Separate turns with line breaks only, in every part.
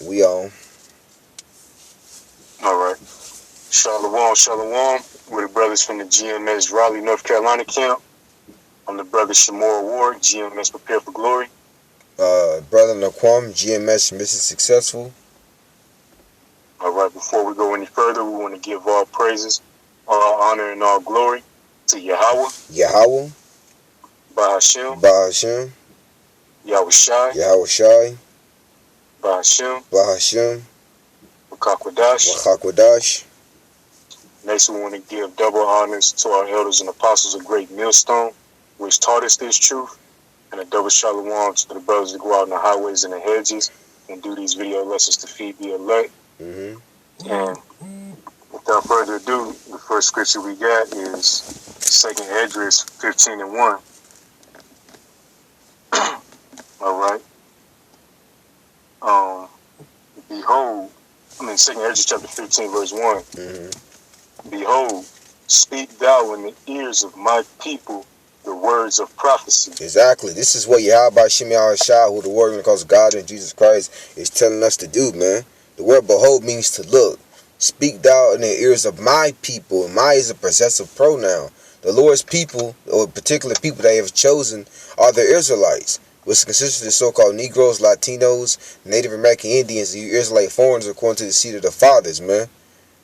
We on.
All right. Shalom, shalom. We're the brothers from the GMS Raleigh, North Carolina camp. I'm the brother Shamor Ward, GMS Prepare for Glory.
Brother Naquam, GMS Mission Successful.
All right. Before we go any further, we want to give all praises, all honor, and all glory to Yahweh,
Yahweh,
Bahashem,
Bahashem,
Yahweh Shai,
Yahweh Shai,
Bahashem,
Bahashem,
Wakakwadash.
Wachakwadash.
Next, we want to give double honors to our elders and apostles of Great Millstone, which taught us this truth, and a double shalom to the brothers that go out in the highways and the hedges and do these video lessons to feed the elect. And without further ado, the first scripture we got is 2nd Esdras 15:1. All right. Behold, 2nd Esdras chapter 15 verse 1. Behold, speak thou in the ears of my people the words of prophecy.
Exactly. This is what Yahweh Shemi Shah, who the word because God and Jesus Christ is telling us to do, man. The word behold means to look. Speak thou in the ears of my people. My is a possessive pronoun. The Lord's people, or particular people they have chosen, are the Israelites, which consists of the so-called Negroes, Latinos, Native American Indians, and Israelite foreigners according to the seed of the fathers, man.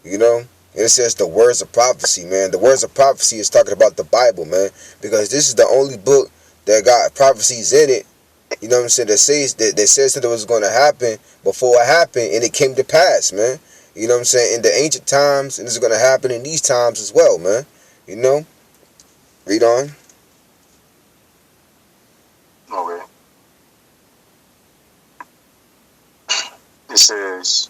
You know? And it says the words of prophecy, man. The words of prophecy is talking about the Bible, man. Because this is the only book that got prophecies in it, you know what I'm saying, that says that it was going to happen before it happened, and it came to pass, man. You know what I'm saying? In the ancient times, and this is going to happen in these times as well, man. You know? Read on.
Okay. It says,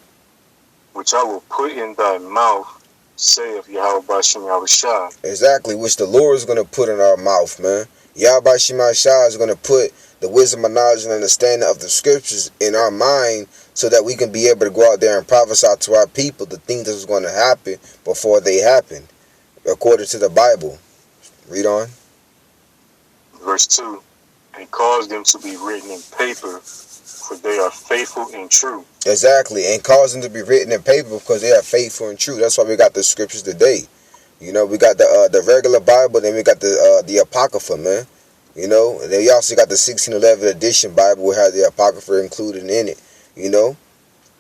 which I will put in thy mouth, saith Yahweh Bashem Yahushua.
Exactly, which the Lord is going to put in our mouth, man. Yahweh Bashem Shah is going to put the wisdom and knowledge and understanding of the scriptures in our mind so that we can be able to go out there and prophesy to our people the things that was going to happen before they happened, according to the Bible. Read on.
Verse 2, and cause them to be written in paper, for they are faithful and true.
Exactly, and cause them to be written in paper because they are faithful and true. That's why we got the scriptures today. You know, we got the regular Bible, then we got the Apocrypha, man. You know, and then we also got the 1611 edition Bible, which has the Apocrypha included in it. You know,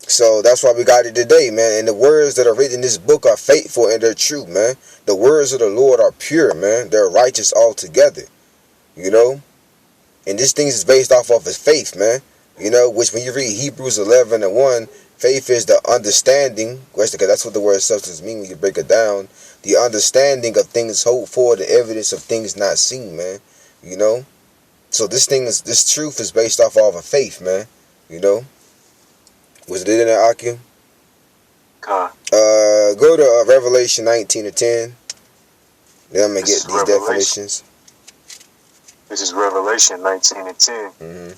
so that's why we got it today, man. And the words that are written in this book are faithful and they're true, man. The words of the Lord are pure, man. They're righteous altogether. You know, and this thing is based off of his faith, man. You know, which when you read Hebrews 11:1, faith is the understanding, because that's what the word substance means when you break it down. The understanding of things hoped for, the evidence of things not seen, man. You know, so this truth is based off of a faith, man. You know, was it in there, Akim? Go to Revelation 19:10. Then I'm gonna get these definitions.
This is Revelation 19:10.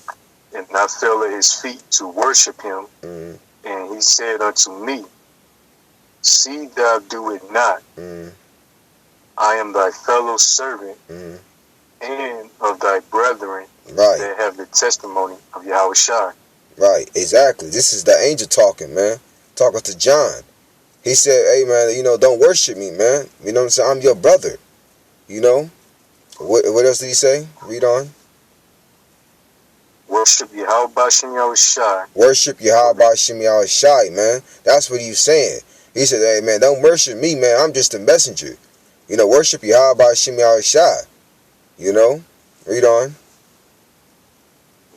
And I fell at his feet to worship him. And he said unto me, see thou do it not. I am thy fellow servant and of thy brethren that have the testimony of Yahweh Shai.
Right, exactly. This is the angel talking, man. Talking to John. He said, hey, man, you know, don't worship me, man. You know what I'm saying? I'm your brother. You know? What else did he say? Read on.
Worship Yahweh Bashem Yahushai.
Worship Yahweh Bashem Yahushai, man. That's what he was saying. He said, hey, man, don't worship me, man. I'm just a messenger. You know, worship Yahweh Bashem Yahushai. You know? Read on.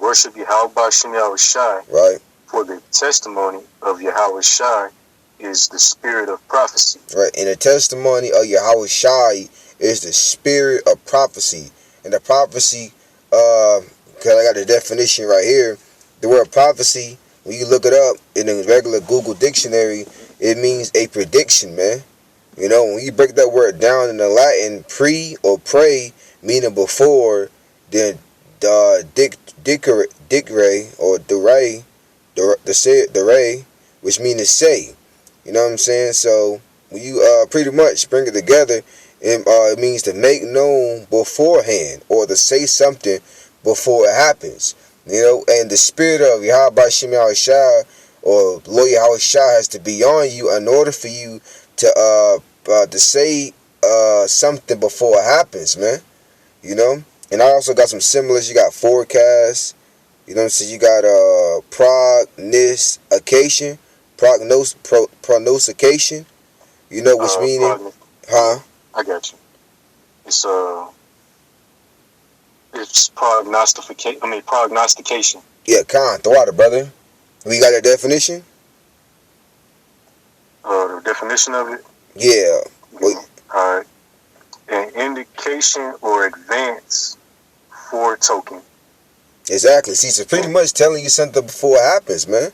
Worship Yahweh Bashem Yahushai.
Right.
For the testimony of Yahweh Shai is the spirit of prophecy.
Right. And the testimony of Yahweh Shai is the spirit of prophecy. And the prophecy, because I got the definition right here. The word prophecy, when you look it up in the regular Google dictionary, it means a prediction, man. You know, when you break that word down in the Latin, pre or pray, meaning before, then dicere or dere, which means to say. You know what I'm saying? So when you pretty much bring it together, it means to make known beforehand or to say something before it happens. You know, and the spirit of Yahweh Bashem Yahushua, or Lord Yahweh Shah has to be on you in order for you to say something before it happens, man. You know? And I also got some similars. You got forecast. You know what I'm saying? You got prognostication. You know, which meaning, huh?
I got you. It's prognostication.
Yeah, the water, brother. We got a definition?
The definition of it?
Yeah.
Alright. An indication or advance for token.
Exactly. See, it's pretty much telling you something before it happens, man.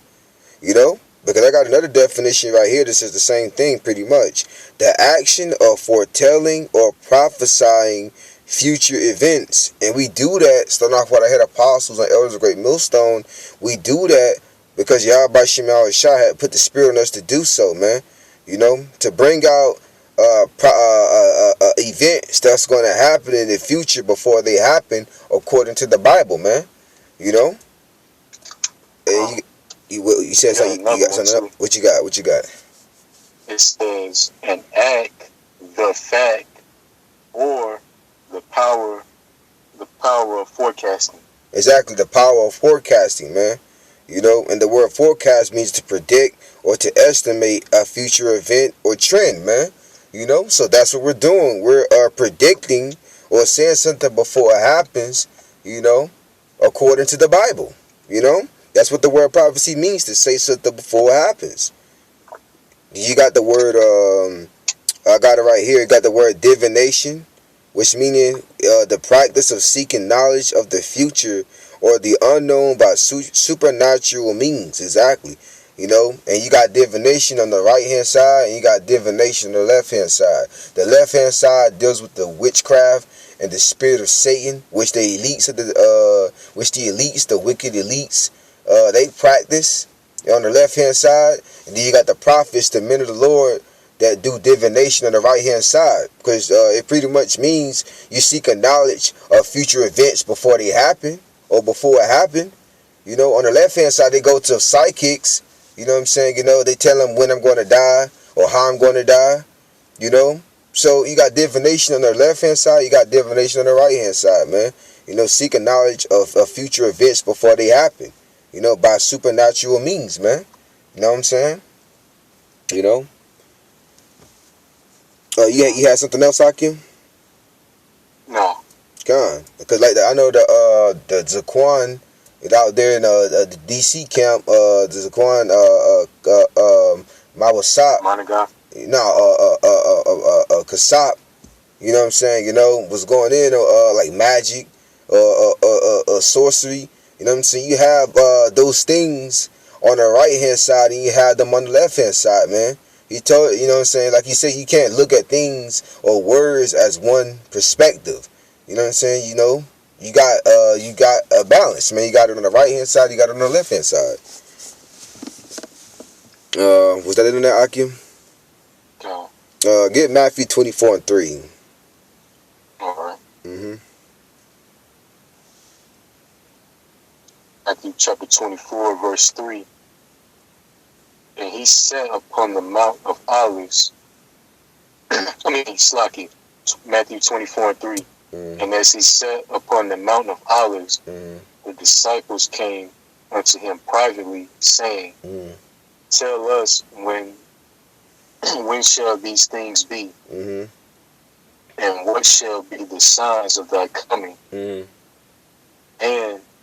You know? Because I got another definition right here that says the same thing, pretty much. The action of foretelling or prophesying future events. And we do that, starting off what I had apostles and elders of Great Millstone, we do that because Yahweh Shema Shah had put the spirit on us to do so, man. You know, to bring out events that's going to happen in the future before they happen, according to the Bible, man. You know? And you said something, you got something else? What you got? What you got?
It says an act, the fact, or the power of forecasting.
Exactly, the power of forecasting, man. You know, and the word forecast means to predict or to estimate a future event or trend, man. You know, so that's what we're doing. We're predicting or saying something before it happens, you know, according to the Bible. You know, that's what the word prophecy means, to say something before it happens. You got the word, I got it right here. You got the word divination, which meaning the practice of seeking knowledge of the future or the unknown by supernatural means. Exactly. You know, and you got divination on the right hand side, and you got divination on the left hand side. The left hand side deals with the witchcraft and the spirit of Satan, which the elites the wicked elites, they practice on the left hand side. And then you got the prophets, the men of the Lord, that do divination on the right hand side, because it pretty much means you seek a knowledge of future events before they happen or before it happened. You know, on the left hand side they go to psychics. You know what I'm saying? You know, they tell them when I'm going to die or how I'm going to die. You know, so you got divination on the left hand side, you got divination on the right hand side, man. You know, seeking knowledge of future events before they happen. You know, by supernatural means, man. You know what I'm saying? You know. You had something else, Hakim?
No.
Gone. Because like I know the Zaquan out there in the DC camp, the Zaquan Mawasap.
Monaga.
No, Kasap. You know what I'm saying? You know, was going in like magic, sorcery. You know what I'm saying? You have those things on the right hand side, and you have them on the left hand side, man. He told, you know what I'm saying? Like he said, you can't look at things or words as one perspective. You know what I'm saying? You know, you got a balance, man. You got it on the right hand side, you got it on the left hand side. Was that in there, Akim?
No.
Get Matthew 24:3.
All right. Matthew chapter 24, verse 3. And he sat upon the Mount of Olives. Matthew 24:3. And as he sat upon the Mount of Olives, the disciples came unto him privately, saying, Tell us when shall these things be? And what shall be the signs of thy coming? And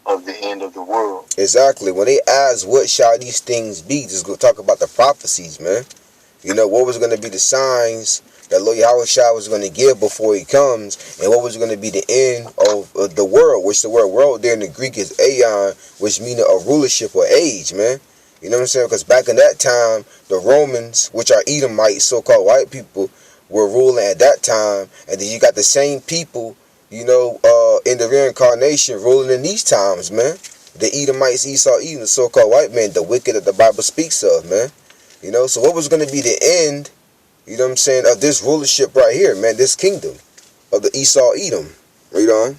of the end of the world.
Exactly. When they ask what shall these things be, just go talk about the prophecies, man. You know, what was going to be the signs that Lord Yahweh Shah was going to give before he comes, and what was going to be the end of the world, which the word world there in the Greek is aeon, which means a rulership or age, man. You know what I'm saying? Because back in that time, the Romans, which are Edomites, so-called white people, were ruling at that time, and then you got the same people, you know, in the reincarnation ruling in these times, man. The Edomites, Esau, Edom, the so-called white men, the wicked that the Bible speaks of, man. You know, so what was going to be the end, you know what I'm saying, of this rulership right here, man, this kingdom of the Esau, Edom. Read on.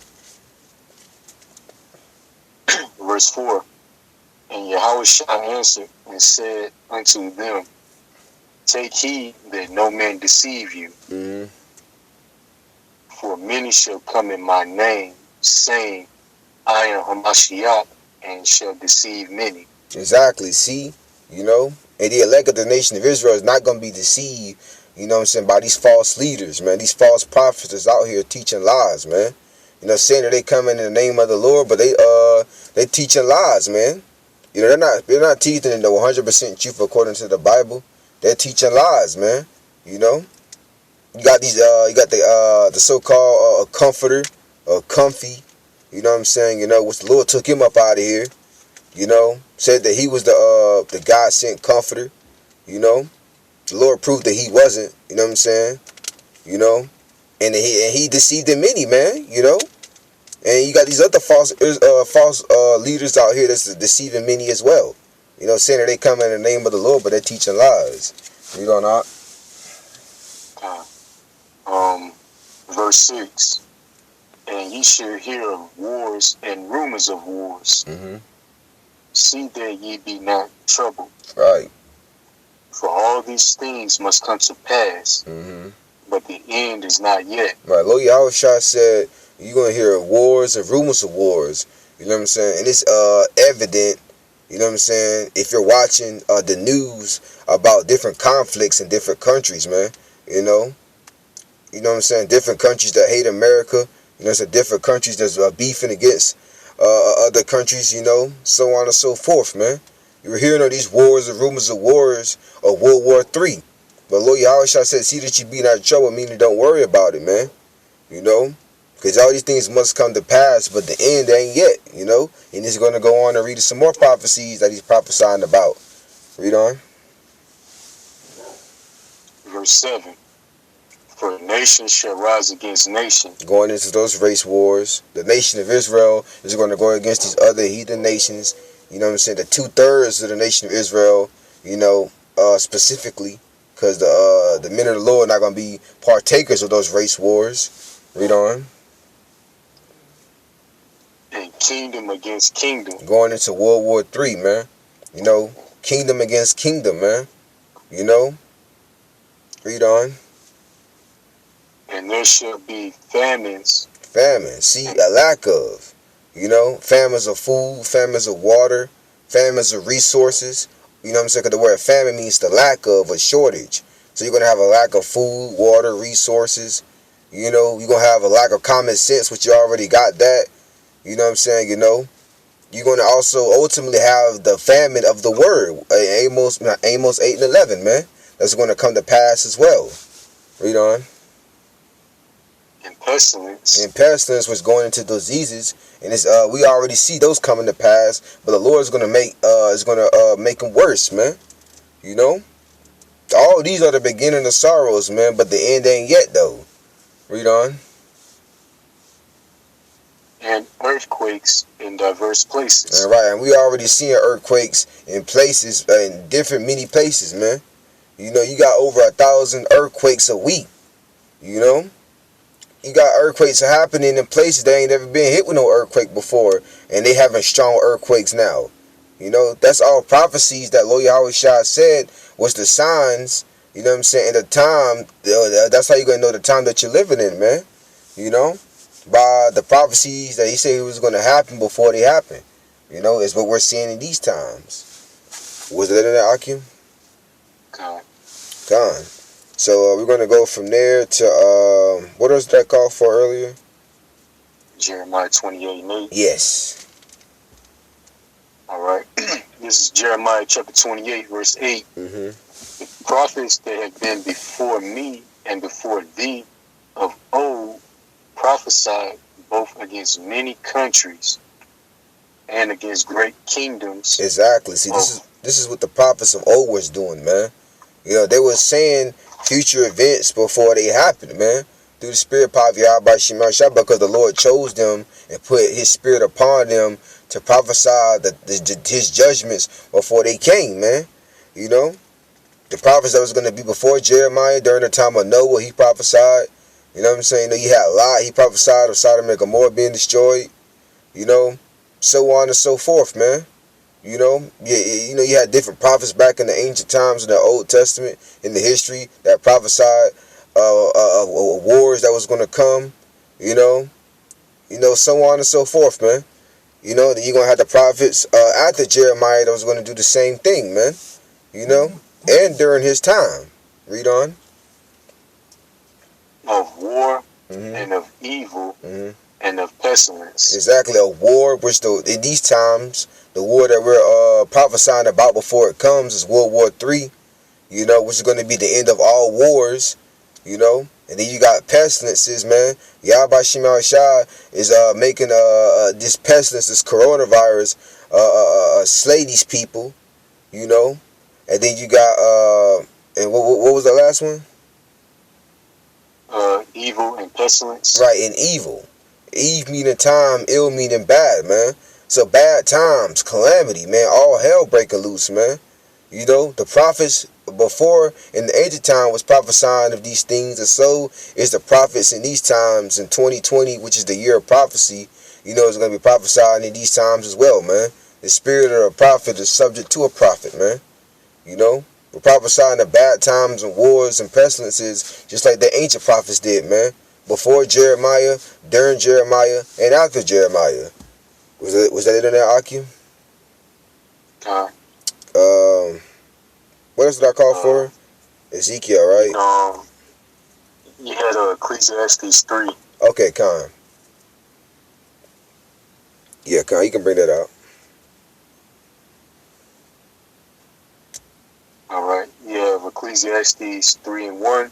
Verse 4. And Yahushua answered and said unto them, Take heed that no man deceive you.
Mm-hmm.
For many shall come in my name, saying, I am Hamashiach, and shall deceive many.
Exactly. See, you know, and the elect of the nation of Israel is not going to be deceived, you know what I'm saying, by these false leaders, man. These false prophets that's out here teaching lies, man. You know, saying that they come in the name of the Lord, but they teaching lies, man. You know, they're not teaching the 100% truth according to the Bible. They're teaching lies, man. You know, you got the so-called comforter, comfy. You know what I'm saying? You know, which the Lord took him up out of here. You know, said that he was the God sent comforter. You know, the Lord proved that he wasn't. You know what I'm saying? You know, and he deceived many, man. You know, and you got these other false leaders out here that's deceiving many as well. You know, saying that they come in the name of the Lord, but they're teaching lies. You know not.
Verse 6. And ye shall hear of wars and rumors of wars.
Mm-hmm.
See that ye be not troubled.
Right.
For all these things must come to pass,
Mm-hmm.
but the end is not yet.
Right. Lord Yahushua said you're gonna hear of wars and rumors of wars. You know what I'm saying? And it's evident. You know what I'm saying? If you're watching the news about different conflicts in different countries, man. You know what I'm saying? Different countries that hate America. You know, it's different countries that's beefing against other countries, you know, so on and so forth, man. You were hearing of these wars and rumors of wars of World War III. But Lord Yahushua said, see that you be not in trouble, meaning don't worry about it, man. You know, because all these things must come to pass, but the end ain't yet, you know. And he's going to go on and read some more prophecies that he's prophesying about. Read on.
Verse 7. For nation shall rise against nation.
Going into those race wars. The nation of Israel is going to go against these other heathen nations. You know what I'm saying? The 2/3 of the nation of Israel, you know, specifically. Because the men of the Lord are not going to be partakers of those race wars. Read on.
And kingdom against kingdom.
Going into World War III, man. You know, kingdom against kingdom, man. You know. Read on.
And there shall be famines.
Famine. See, a lack of. You know, famines of food, famines of water, famines of resources. You know what I'm saying? Because the word famine means the lack of, a shortage. So you're going to have a lack of food, water, resources. You know, you're going to have a lack of common sense, which you already got that. You know what I'm saying? You know, you're going to also ultimately have the famine of the word. Amos 8:11, man. That's going to come to pass as well. Read on.
And pestilence.
And pestilence was going into diseases, and it's we already see those coming to pass. But the Lord is going to make them worse, man. You know, all these are the beginning of sorrows, man. But the end ain't yet, though. Read on.
And earthquakes in diverse places.
All right, and we already seeing earthquakes in places, in different many places, man. You know, you got over 1,000 earthquakes a week. You know. You got earthquakes happening in places that ain't never been hit with no earthquake before, and they having strong earthquakes now. You know, that's all prophecies that Lord Yahushua said was the signs, you know what I'm saying, the time. That's how you're going to know the time that you're living in, man. You know, by the prophecies that he said it was going to happen before they happen. You know, is what we're seeing in these times. Was that in the Akim? Gone. So we're going to go from there to, what was that called for earlier?
Jeremiah 28:8.
Yes.
All right. This is Jeremiah chapter 28, verse 8.
Mm-hmm.
The prophets that have been before me and before thee of old prophesied both against many countries and against great kingdoms.
Exactly. See, this is what the prophets of old was doing, man. You know, they were saying future events before they happened, man. Through the spirit power of Yahweh Shema Shah, because the Lord chose them and put his spirit upon them to prophesy his judgments before they came, man. You know, the prophets that was going to be before Jeremiah during the time of Noah, he prophesied. You know what I'm saying? You had Lot, he prophesied of Sodom and Gomorrah being destroyed. You know, so on and so forth, man. You know, you had different prophets back in the ancient times in the Old Testament, in the history, that prophesied wars that was going to come. So on and so forth, man. Then you're going to have the prophets after Jeremiah that was going to do the same thing, man. And during his time. Read on.
Of war and of evil and of pestilence.
Exactly, a war, which in these times, the war that we're prophesying about before it comes is World War III, which is going to be the end of all wars, and then you got pestilences, man. Yahweh Shema Shah is making this pestilence, this coronavirus, slay these people, and then you got, and what was the last one?
Evil and pestilence.
Right, and evil. Eve meaning time, ill meaning bad, man. So bad times, calamity, man. All hell breaking loose, man. The prophets before in the ancient time was prophesying of these things, and so is the prophets in these times in 2020, which is the year of prophecy. It's going to be prophesying in these times as well, man. The spirit of a prophet is subject to a prophet, man. We're prophesying the bad times and wars and pestilences just like the ancient prophets did, man. Before Jeremiah, during Jeremiah, and after Jeremiah. Was that it in there, Akim? What else did I call for? Ezekiel, right?
You had Ecclesiastes 3.
Okay, Khan. Yeah, Khan, you can bring that out.
All right. You have Ecclesiastes 3 and 1.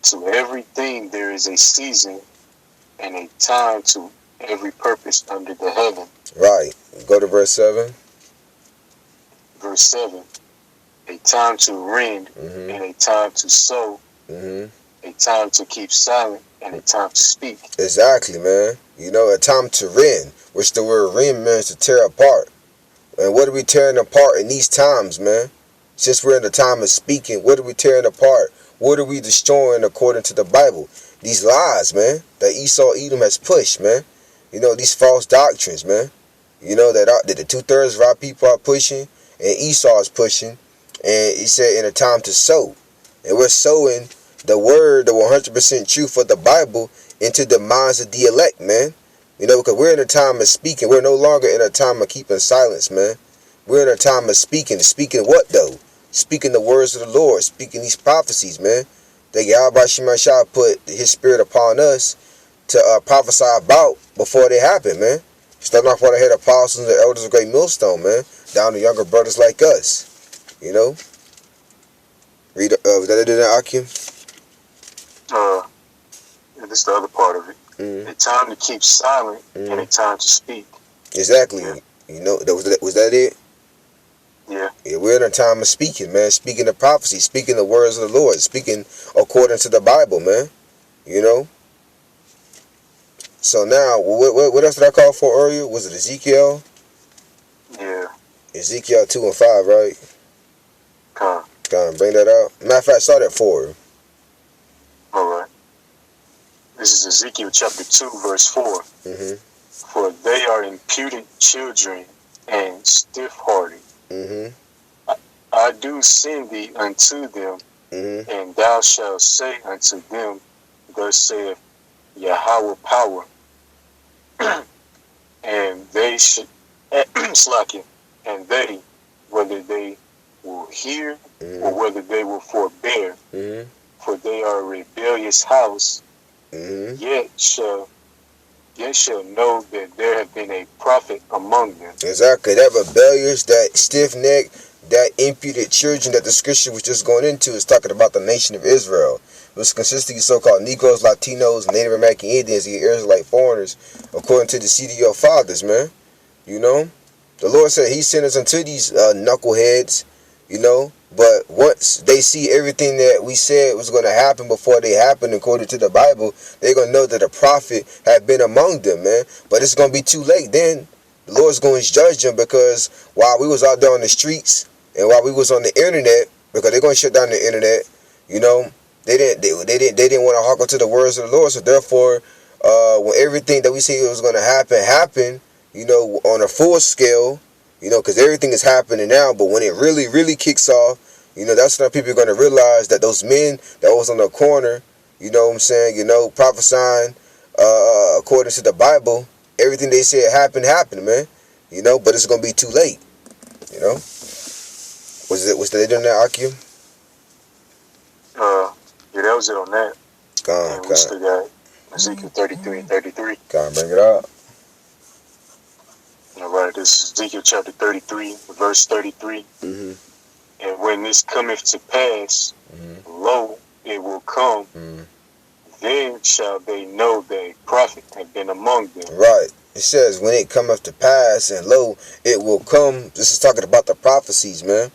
To everything there is a season and a time to every purpose under the heaven.
Right. Go to verse 7.
Verse 7. A time to rend and a time to sow. A time to keep silent and a time to speak.
Exactly, man. A time to rend, which the word rend means to tear apart. And what are we tearing apart in these times, man? Since we're in the time of speaking, what are we tearing apart? What are we destroying according to the Bible? These lies, man, that Esau Edom has pushed, man. These false doctrines, man. That the 2/3 of our people are pushing, and Esau is pushing. And he said in a time to sow. And we're sowing the word, the 100% truth of the Bible into the minds of the elect, man. Because we're in a time of speaking. We're no longer in a time of keeping silence, man. We're in a time of speaking. Speaking what, though? Speaking the words of the Lord. Speaking these prophecies, man. That Yahweh Shema Shah put his spirit upon us to prophesy about before they happen, man. Starting off with the head apostles and the elders of Great Millstone, man. Down to younger brothers like us. Read, was that it in there, Akim?
This is the other part of it. A time to keep silent and a time to speak.
Exactly.
Yeah.
Was that it?
Yeah.
We're in a time of speaking, man. Speaking the prophecy, speaking the words of the Lord, speaking according to the Bible, man. So now, what else did I call for earlier? Was it Ezekiel?
Yeah.
Ezekiel 2 and 5, right?
Come
on, bring that out. Matter of fact, start at 4.
All right. This is Ezekiel chapter 2, verse 4. For they are impudent children and stiff-hearted. I do send thee unto them, and thou shalt say unto them, thus saith Yahweh power, and they should slack it, and they, whether they will hear or whether they will forbear, for they are a rebellious house, yet shall know that there have been a prophet among them.
Exactly, that rebellious, that stiff-necked, that impudent children that the scripture was just going into is talking about the nation of Israel. It was consisting of so-called Negroes, Latinos, Native American Indians, and Israelite foreigners, according to the seed of your fathers, man. The Lord said he sent us unto these knuckleheads, but once they see everything that we said was going to happen before they happen according to the Bible, they're going to know that a prophet had been among them, man. But it's going to be too late then. The Lord's going to judge them, because while we was out there on the streets and while we was on the internet, because they're going to shut down the internet, they didn't want to hearken to the words of the Lord. So therefore, when everything that we see was going to happen, you know, on a full scale, you know, because everything is happening now. But when it really, really kicks off, you know, that's when people are going to realize that those men that was on the corner, you know what I'm saying, you know, prophesying according to the Bible, everything they said happened, man. You know, but it's going to be too late, you know. Was they doing that, Akim?
Yeah, that was it on that. And we still got Ezekiel 33 and 33.
Bring it up.
All right, this is Ezekiel chapter 33, verse 33.
Mm-hmm.
And when this cometh to pass, lo, it will come, then shall they know that a prophet hath been among them.
Right. It says, when it cometh to pass, and lo, it will come. This is talking about the prophecies, man.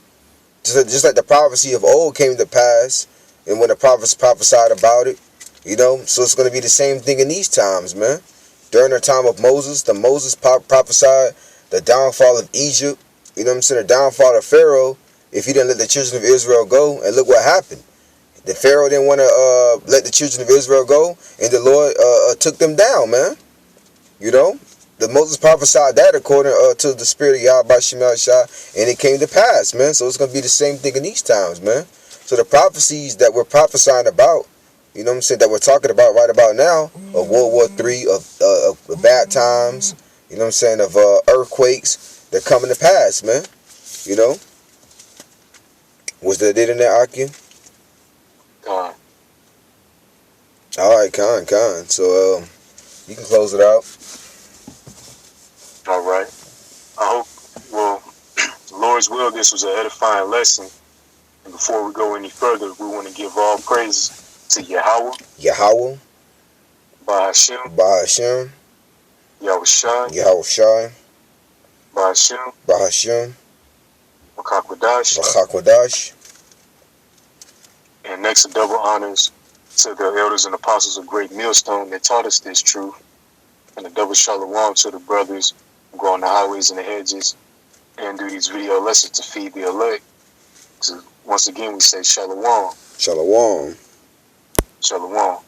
Just like the prophecy of old came to pass, and when the prophets prophesied about it, you know, so it's going to be the same thing in these times, man. During the time of Moses, Moses prophesied the downfall of Egypt, you know what I'm saying, the downfall of Pharaoh, if he didn't let the children of Israel go, and look what happened. The Pharaoh didn't want to let the children of Israel go, and the Lord took them down, man. You know, the Moses prophesied that according to the spirit of Yahweh Shemel Shah, and it came to pass, man. So it's going to be the same thing in these times, man. So the prophecies that we're prophesying about, you know what I'm saying, that we're talking about right about now, of World War III, of bad times, you know what I'm saying, of earthquakes, they're coming to pass, man. You know? Was that it in there, Akim?
Khan.
All right, Khan. So, you can close it out.
All right. I hope, well, Lord's will, this was an edifying lesson. And before we go any further, we want to give all praise to Yahweh, Bahashem,
Yahushai, Bahashem,
Makakwadash. And next, double honors to the elders and apostles of Great Millstone that taught us this truth. And a double shalom to the brothers who go on the highways and the hedges and do these video lessons to feed the elect. So once again, we say shalom.
Shalom.
Shalom.